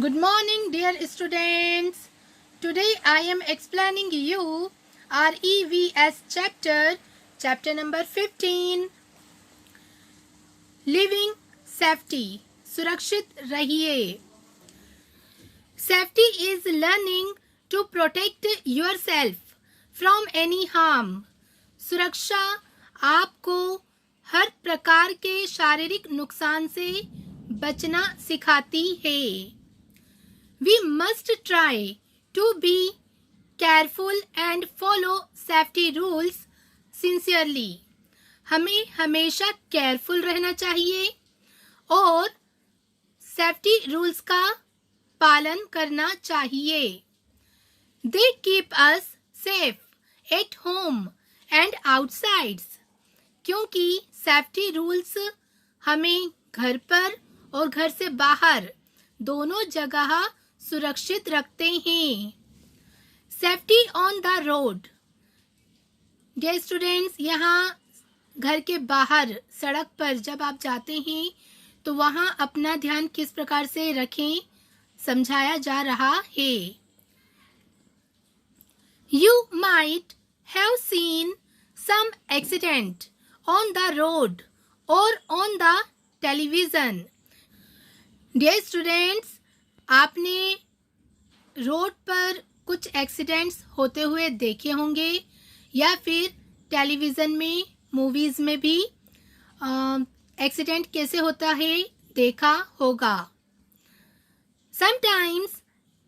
Good morning, dear students. Today I am explaining you REVS chapter number 15. Living safety. सुरक्षित रहिए. Safety is learning to protect yourself from any harm. सुरक्षा आपको हर प्रकार के शारीरिक नुकसान से बचना सिखाती है. We must try to be careful and follow safety rules sincerely. हमें हमेशा केयरफुल रहना चाहिए और सेफ्टी रूल्स का पालन करना चाहिए. They keep us safe at home and outside. क्योंकि सेफ्टी रूल्स हमें घर पर और घर से बाहर दोनों जगह सुरक्षित रखते हैं. Safety on the road. Dear students, यहाँ घर के बाहर सड़क पर जब आप जाते हैं तो वहाँ अपना ध्यान किस प्रकार से रखें समझाया जा रहा है. You might have seen some accident on the road or on the television. Dear students, आपने रोड पर कुछ एक्सीडेंट्स होते हुए देखे होंगे या फिर टेलीविज़न में मूवीज़ में भी एक्सीडेंट कैसे होता है देखा होगा. Sometimes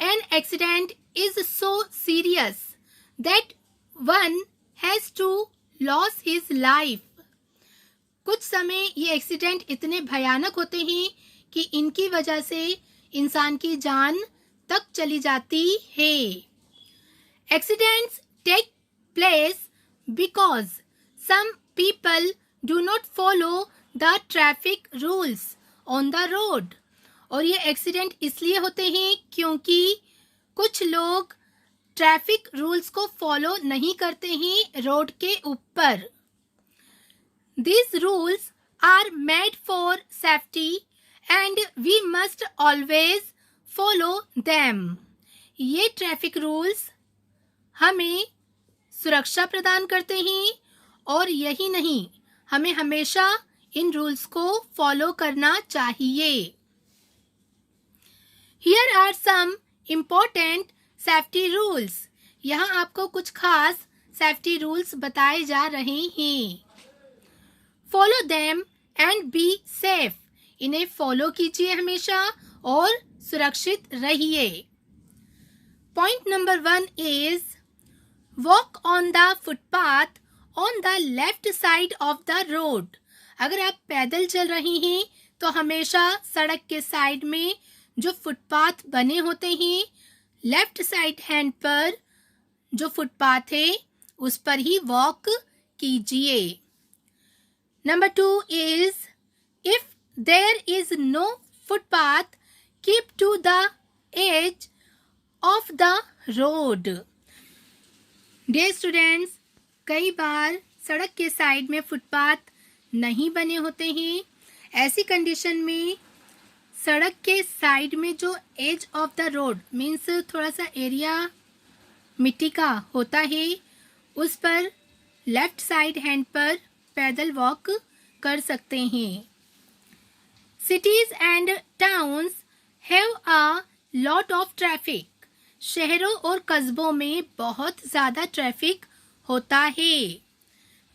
an accident is so serious that one has to lose his life. कुछ समय ये एक्सीडेंट इतने भयानक होते हैं कि इनकी वजह से इंसान की जान तक चली जाती है. Accidents take place because some people do not follow the traffic rules on the road. और ये एक्सीडेंट इसलिए होते हैं क्योंकि कुछ लोग ट्रैफिक रूल्स को फॉलो नहीं करते हैं रोड के ऊपर. These rules are made for safety and we must always follow them. ये ट्रैफिक रूल्स हमें सुरक्षा प्रदान करते हैं और यही नहीं, हमें हमेशा इन रूल्स को फॉलो करना चाहिए. Here are some important safety rules. यहाँ आपको कुछ खास सेफ्टी रूल्स बताए जा रहे हैं. Follow them and be safe. इन्हें फॉलो कीजिए हमेशा और सुरक्षित रहिए. Point number 1 is walk on the footpath on the left side of the road. अगर आप पैदल चल रही हैं तो हमेशा सड़क के साइड में जो फुटपाथ बने होते हैं लेफ्ट साइड हैंड पर जो फुटपाथ है उस पर ही वॉक कीजिए. Number 2 is if there is no footpath, keep to the edge of the road. Dear students, कई बार सड़क के साइड में फुटपाथ नहीं बने होते हैं. ऐसी कंडीशन में सड़क के साइड में जो edge of the road means थोड़ा सा एरिया मिट्टी का होता है उस पर लेफ्ट साइड हैंड पर पैदल वॉक कर सकते हैं. Cities and towns have a lot of traffic. शहरों और कस्बों में बहुत ज़्यादा ट्रैफिक होता है.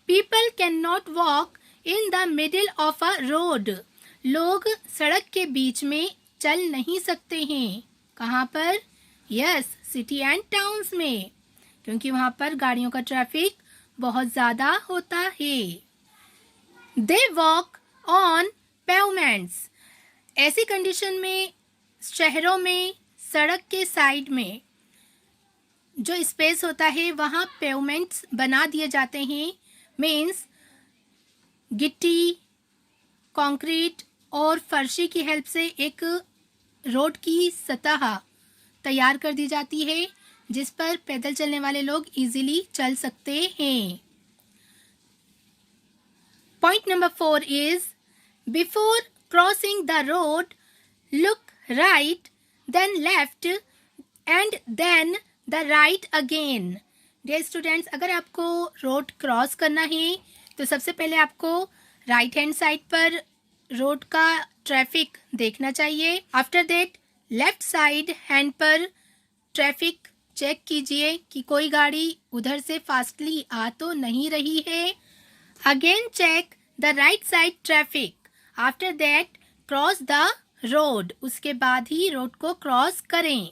People cannot walk in the middle of a road. लोग सड़क के बीच में चल नहीं सकते हैं. कहाँ पर? Yes, city and towns में, क्योंकि वहाँ पर गाड़ियों का ट्रैफिक बहुत ज़्यादा होता है. They walk on pavements. ऐसी कंडीशन में शहरों में सड़क के साइड में जो स्पेस होता है वहाँ पेवमेंट्स बना दिए जाते हैं. मीन्स गिट्टी, कंक्रीट और फर्शी की हेल्प से एक रोड की सतह तैयार कर दी जाती है जिस पर पैदल चलने वाले लोग इजीली चल सकते हैं. Point number 4 is before crossing the road, look right, then left and then the right again. Dear students, अगर आपको रोड क्रॉस करना है तो सबसे पहले आपको राइट हैंड साइड पर रोड का ट्रैफिक देखना चाहिए. After that left side hand पर ट्रैफिक चेक कीजिए कि कोई गाड़ी उधर से फास्टली आ तो नहीं रही है. Again check the right side traffic. After that cross the road. उसके बाद ही रोड को क्रॉस करें.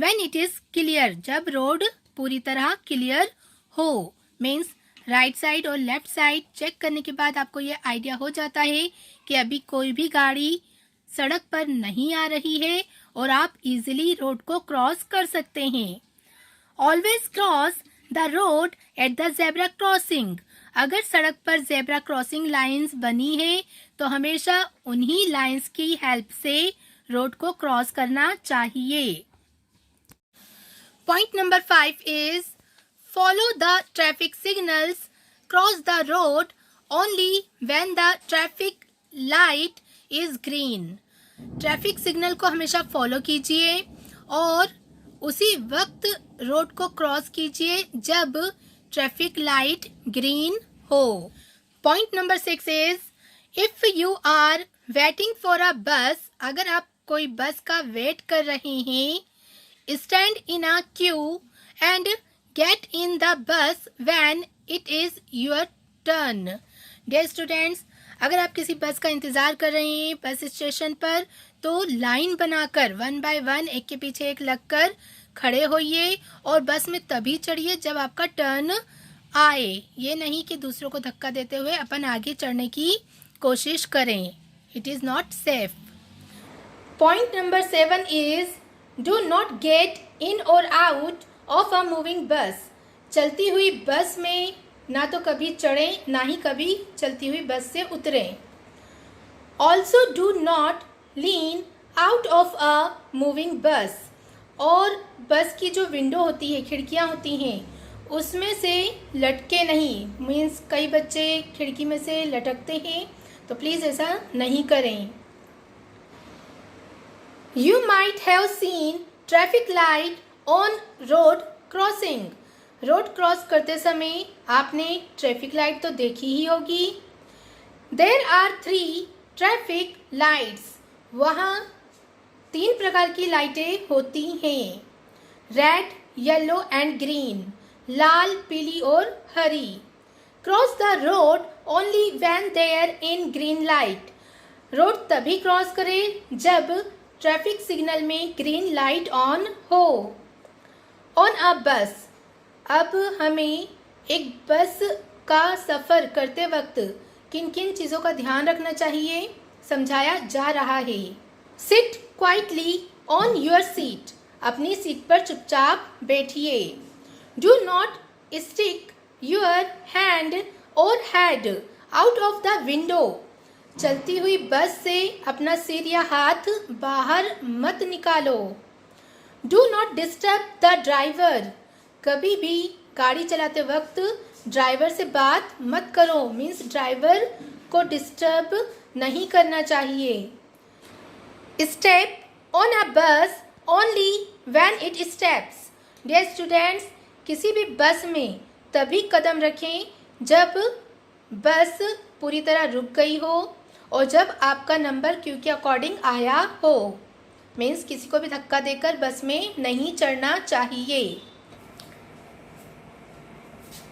व्हेन इट इज क्लियर, जब रोड पूरी तरह क्लियर हो, मीन्स राइट साइड और लेफ्ट साइड चेक करने के बाद आपको ये आइडिया हो जाता है कि अभी कोई भी गाड़ी सड़क पर नहीं आ रही है और आप इजीली रोड को क्रॉस कर सकते हैं. Always cross the road at the zebra crossing. अगर सड़क पर जेब्रा क्रॉसिंग लाइंस बनी है तो हमेशा उन्हीं लाइंस की हेल्प से रोड को क्रॉस करना चाहिए. Point number 5 is follow the traffic signals. Cross the road only when the traffic light is green. Traffic signal को हमेशा फॉलो कीजिए और उसी वक्त रोड को क्रॉस कीजिए जब ट्रैफिक लाइट ग्रीन हो. Point number 6 is if you are waiting for a bus. अगर आप कोई बस का वेट कर रहे हैं, stand in a queue and get in the bus when it is your turn. Dear students, अगर आप किसी बस का इंतज़ार कर रहे हैं बस स्टेशन पर तो लाइन बनाकर 1 by 1 एक के पीछे एक लगकर खड़े होइए और बस में तभी चढ़िए जब आपका टर्न आए. ये नहीं कि दूसरों को धक्का देते हुए अपन आगे चढ़ने की कोशिश करें. It is not safe. Point number 7 is Do not get in or out of a moving bus. चलती हुई बस में ना तो कभी चढ़ें ना ही कभी चलती हुई बस से उतरें. Also do not lean out of a moving bus. और बस की जो विंडो होती है, खिड़कियाँ होती हैं, उसमें से लटके नहीं. मीन्स कई बच्चे खिड़की में से लटकते हैं, तो प्लीज़ ऐसा नहीं करें. You might have seen traffic light on road crossing. Road cross करते समय आपने ट्रैफिक लाइट तो देखी ही होगी. There are 3 traffic lights. वहाँ 3 प्रकार की लाइटें होती हैं. Red, yellow and green. लाल, पीली और हरी. Cross the road only when they are in green light. Road तभी क्रॉस करें जब ट्रैफिक सिग्नल में ग्रीन लाइट ऑन हो. ऑन अ बस. अब हमें एक बस का सफ़र करते वक्त किन किन चीज़ों का ध्यान रखना चाहिए समझाया जा रहा है. Sit quietly on your seat. अपनी सीट पर चुपचाप बैठिए. Do not stick your hand और head out of the window. चलती हुई बस से अपना सिर या हाथ बाहर मत निकालो. Do not disturb the driver. कभी भी गाड़ी चलाते वक्त ड्राइवर से बात मत करो. मीन्स ड्राइवर को डिस्टर्ब नहीं करना चाहिए. Step on a bus only when it steps. Dear students, किसी भी बस में तभी कदम रखें जब बस पूरी तरह रुक गई हो और जब आपका नंबर क्यू के अकॉर्डिंग आया हो. मीन्स किसी को भी धक्का देकर बस में नहीं चढ़ना चाहिए.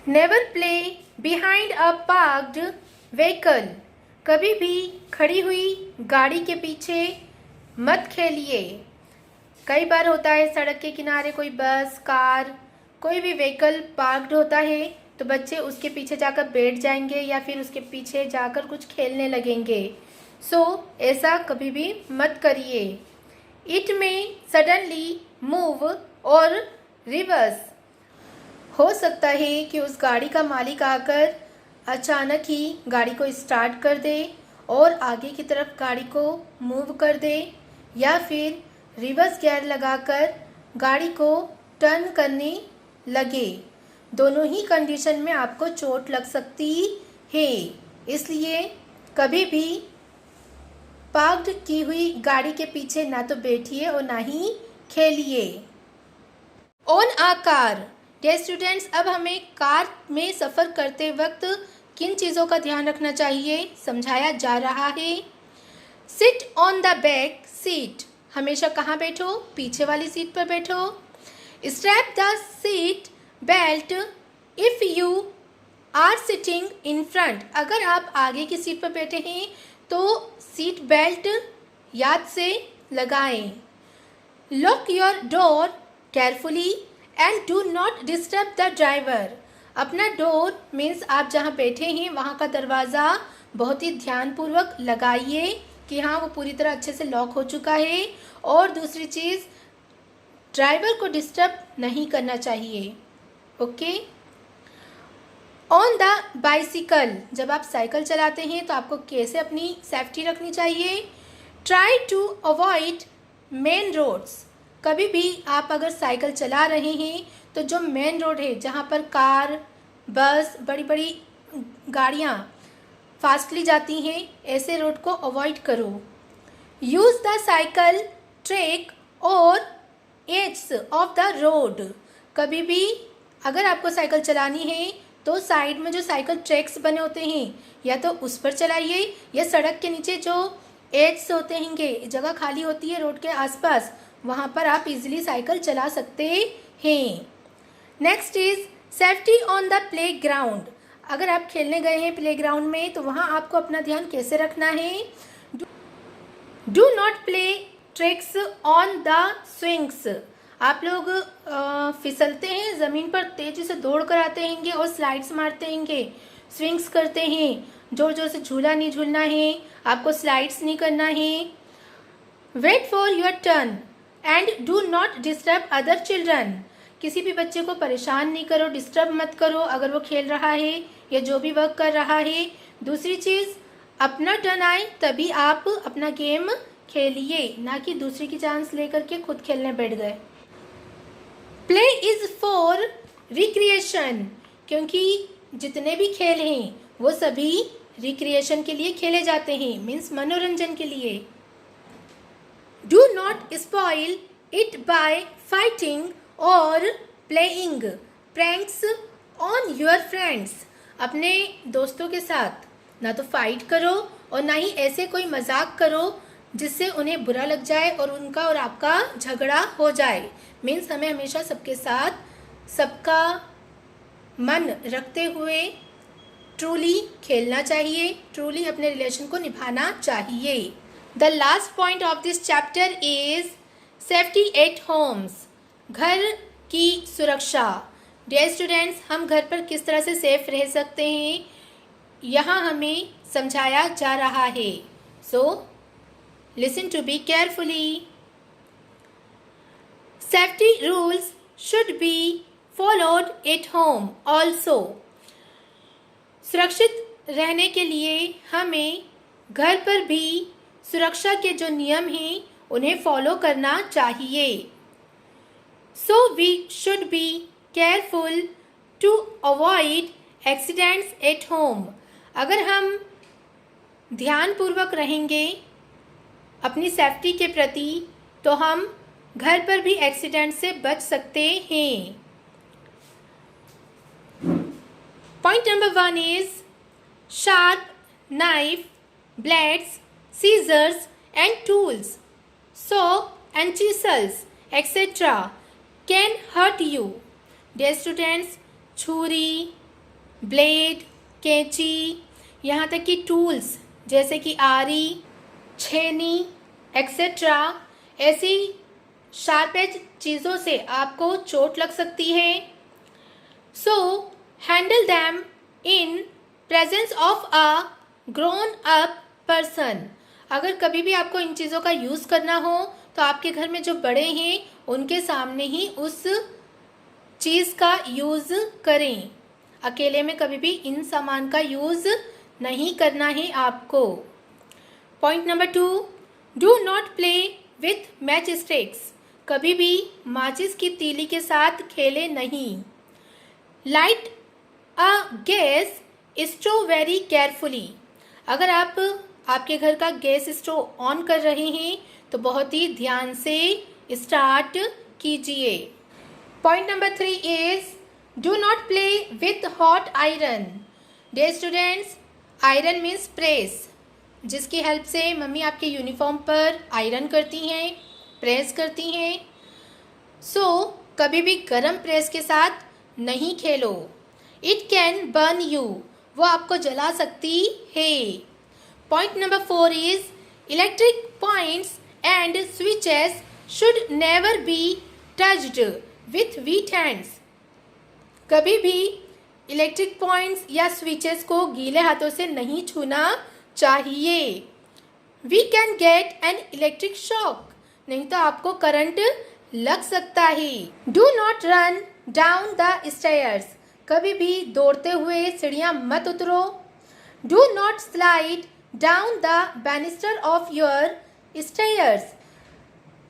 Never play behind a parked vehicle. कभी भी खड़ी हुई गाड़ी के पीछे मत खेलिए. कई बार होता है सड़क के किनारे कोई बस, कार, कोई भी व्हीकल पार्क्ड होता है तो बच्चे उसके पीछे जाकर बैठ जाएंगे या फिर उसके पीछे जाकर कुछ खेलने लगेंगे. ऐसा कभी भी मत करिए. इट में सडनली मूव और रिवर्स. हो सकता है कि उस गाड़ी का मालिक आकर अचानक ही गाड़ी को स्टार्ट कर दे और आगे की तरफ गाड़ी को मूव कर दे या फिर रिवर्स गियर लगाकर गाड़ी को टर्न करने लगे. दोनों ही कंडीशन में आपको चोट लग सकती है. इसलिए कभी भी पार्क्ड की हुई गाड़ी के पीछे ना तो बैठिए और ना ही खेलिए। On a car. Dear students, अब हमें कार में सफ़र करते वक्त किन चीज़ों का ध्यान रखना चाहिए समझाया जा रहा है। Sit on the back seat. हमेशा कहाँ बैठो? पीछे वाली सीट पर बैठो। Strap the seat belt if you are sitting in front. अगर आप आगे की सीट पर बैठे हैं तो सीट बेल्ट याद से लगाएं। Lock your door carefully and do not disturb the driver. अपना डोर मीन्स आप जहाँ बैठे हैं वहाँ का दरवाज़ा बहुत ही ध्यानपूर्वक लगाइए कि हाँ वो पूरी तरह अच्छे से लॉक हो चुका है। और दूसरी चीज़, ड्राइवर को डिस्टर्ब नहीं करना चाहिए। ओके। On the bicycle. जब आप साइकिल चलाते हैं तो आपको कैसे अपनी सेफ्टी रखनी चाहिए? Try to avoid main roads. कभी भी आप अगर साइकिल चला रहे हैं तो जो मेन रोड है जहाँ पर कार, बस, बड़ी बड़ी गाड़ियाँ फास्टली जाती हैं, ऐसे रोड को अवॉइड करो। यूज़ द साइकिल ट्रैक और एड्स ऑफ द रोड। कभी भी अगर आपको साइकिल चलानी है तो साइड में जो साइकिल ट्रैक्स बने होते हैं या तो उस पर चलाइए या सड़क के नीचे जो एड्स होते हैं, जगह खाली होती है रोड के आसपास, वहाँ पर आप इजीली साइकिल चला सकते हैं। Next is safety on the play ground. अगर आप खेलने गए हैं प्ले ग्राउंड में तो वहाँ आपको अपना ध्यान कैसे रखना है? Do not play tricks on the swings. आप लोग फिसलते हैं, ज़मीन पर तेज़ी से दौड़ कर आते हैंगे और स्लाइड्स मारते हैंगे, स्विंग्स करते हैं। जोर जोर से झूला नहीं झूलना है, आपको स्लाइड्स नहीं करना है। Wait for your turn and do not disturb other children. किसी भी बच्चे को परेशान नहीं करो, डिस्टर्ब मत करो अगर वो खेल रहा है या जो भी वर्क कर रहा है। दूसरी चीज़, अपना टर्न आए तभी आप अपना गेम खेलिए, ना कि दूसरी की चांस लेकर के खुद खेलने बैठ गए। Play is for recreation. क्योंकि जितने भी खेल हैं वो सभी रिक्रिएशन के लिए खेले जाते हैं, मीन्स मनोरंजन के लिए। Do not spoil it by fighting और playing pranks on your friends. अपने दोस्तों के साथ ना तो फाइट करो और ना ही ऐसे कोई मजाक करो जिससे उन्हें बुरा लग जाए और उनका और आपका झगड़ा हो जाए। मीन्स हमें हमेशा सबके साथ सबका मन रखते हुए ट्रूली खेलना चाहिए, ट्रूली अपने रिलेशन को निभाना चाहिए। The last point of this chapter is safety eight Holmes. घर की सुरक्षा। डियर स्टूडेंट्स, हम घर पर किस तरह से सेफ रह सकते हैं यहाँ हमें समझाया जा रहा है। So listen to be carefully. Safety rules should be followed at home also. सुरक्षित रहने के लिए हमें घर पर भी सुरक्षा के जो नियम हैं उन्हें फॉलो करना चाहिए। So we should be careful to avoid accidents at home. अगर हम ध्यानपूर्वक रहेंगे अपनी सेफ्टी के प्रति तो हम घर पर भी एक्सीडेंट से बच सकते हैं। Point number 1 is sharp knife, blades, scissors and tools, saw and chisels etcetera can hurt you. Dear students, छुरी, ब्लेड, कैंची, यहाँ तक कि टूल्स जैसे कि आरी, छेनी एक्सेट्रा, ऐसी शार्प एज चीज़ों से आपको चोट लग सकती है। So handle them in presence of a grown up person. अगर कभी भी आपको इन चीज़ों का यूज़ करना हो तो आपके घर में जो बड़े हैं उनके सामने ही उस चीज़ का यूज़ करें। अकेले में कभी भी इन सामान का यूज़ नहीं करना है आपको। Point number 2, do not play with match sticks. कभी भी माचिस की तीली के साथ खेले नहीं। Light a gas stove very carefully. अगर आप आपके घर का गैस स्टोव ऑन कर रहे हैं तो बहुत ही ध्यान से स्टार्ट कीजिए। Point number 3 is do not play with hot iron. Dear students, iron means press, जिसकी हेल्प से मम्मी आपके यूनिफॉर्म पर आयरन करती हैं, प्रेस करती हैं। सो कभी भी गरम प्रेस के साथ नहीं खेलो। इट कैन बर्न यू, वो आपको जला सकती है। Point number 4 is electric points and switches should never be touched with wheat hands. कभी भी इलेक्ट्रिक पॉइंट्स या स्विचेस को गीले हाथों से नहीं छूना चाहिए। We can get an electric shock, नहीं तो आपको करंट लग सकता है। Do not run down the stairs, कभी भी दौड़ते हुए सीढ़ियाँ मत उतरो। Do not slide down the banister of your stairs,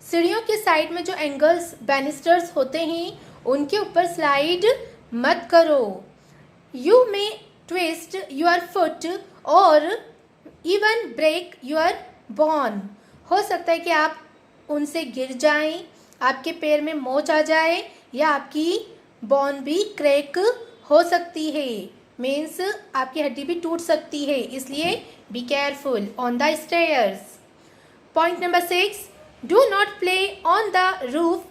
सीढ़ियों के साइड में जो एंगल्स बैनिस्टर्स होते हैं उनके ऊपर स्लाइड मत करो। You may twist your foot और इवन ब्रेक योर बोन, हो सकता है कि आप उनसे गिर जाएं, आपके पैर में मोच आ जाए या आपकी बोन भी क्रैक हो सकती है, मीन्स आपकी हड्डी भी टूट सकती है, इसलिए be careful on the stairs. Point number 6, do not play on the roof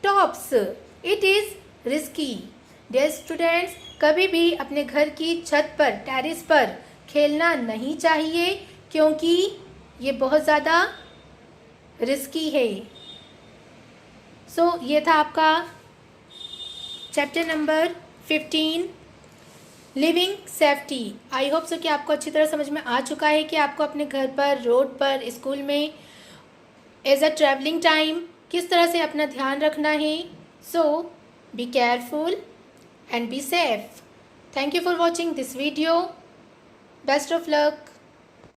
tops, it is risky. Dear students, कभी भी अपने घर की छत पर, टेरेस पर खेलना नहीं चाहिए क्योंकि ये बहुत ज़्यादा रिस्की है। सो ये था आपका chapter number 15 living safety. I hope so कि आपको अच्छी तरह समझ में आ चुका है कि आपको अपने घर पर, रोड पर, स्कूल में एज अ ट्रैवलिंग टाइम किस तरह से अपना ध्यान रखना है। So be careful and be safe. Thank you for watching this video. Best of luck.